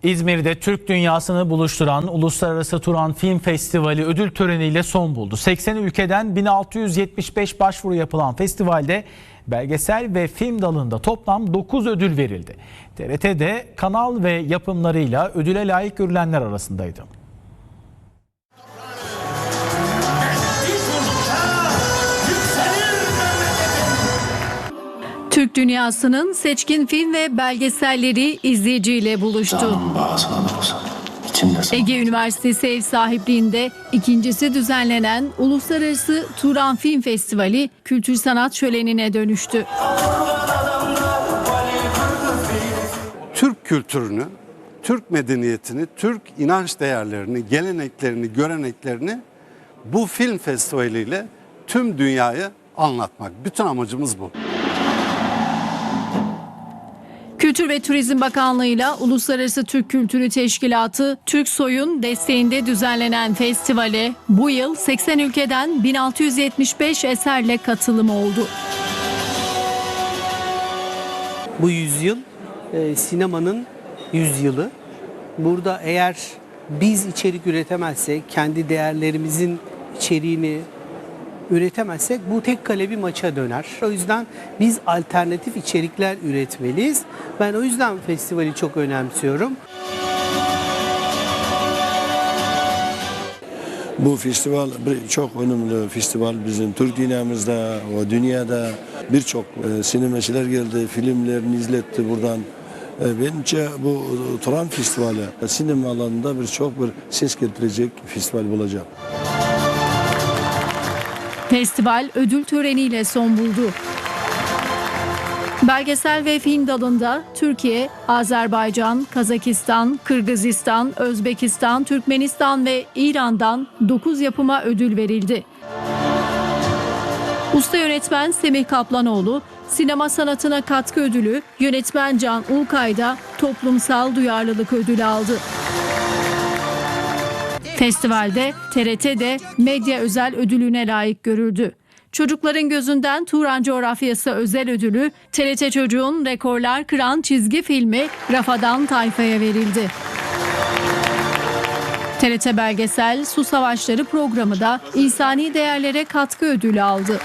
İzmir'de Türk dünyasını buluşturan Uluslararası Turan Film Festivali ödül töreniyle son buldu. 80 ülkeden 1675 başvuru yapılan festivalde belgesel ve film dalında toplam 9 ödül verildi. TRT'de kanal ve yapımlarıyla ödüle layık görülenler arasındaydı. Türk dünyasının seçkin film ve belgeselleri izleyiciyle buluştu. Ege Üniversitesi ev sahipliğinde ikincisi düzenlenen Uluslararası Turan Film Festivali kültür sanat şölenine dönüştü. Türk kültürünü, Türk medeniyetini, Türk inanç değerlerini, geleneklerini, göreneklerini bu film festivaliyle tüm dünyaya anlatmak. Bütün amacımız bu. Kültür ve Turizm Bakanlığı'yla Uluslararası Türk Kültürü Teşkilatı Türksoy'un desteğinde düzenlenen festivale bu yıl 80 ülkeden 1675 eserle katılım oldu. Bu yüzyıl sinemanın yüzyılı. Burada eğer biz içerik üretemezsek, kendi değerlerimizin içeriğini üretemezsek bu tek kale bir maça döner. O yüzden biz alternatif içerikler üretmeliyiz. Ben o yüzden festivali çok önemsiyorum. Bu festival çok önemli festival bizim Türk dünyamızda ve dünyada birçok sinemacılar geldi, filmlerini izletti buradan. Bence bu Turan Festivali sinema alanında bir ses getirecek festival olacak. Festival ödül töreniyle son buldu. Belgesel ve film dalında Türkiye, Azerbaycan, Kazakistan, Kırgızistan, Özbekistan, Türkmenistan ve İran'dan 9 yapıma ödül verildi. Usta yönetmen Semih Kaplanoğlu, sinema sanatına katkı ödülü, yönetmen Can Ulkay'da toplumsal duyarlılık ödülü aldı. Festivalde TRT'de medya özel ödülüne layık görüldü. Çocukların gözünden Turan Coğrafyası özel ödülü TRT Çocuğun rekorlar kıran çizgi filmi Rafadan Tayfa'ya verildi. TRT Belgesel Su Savaşları programı da insani değerlere katkı ödülü aldı.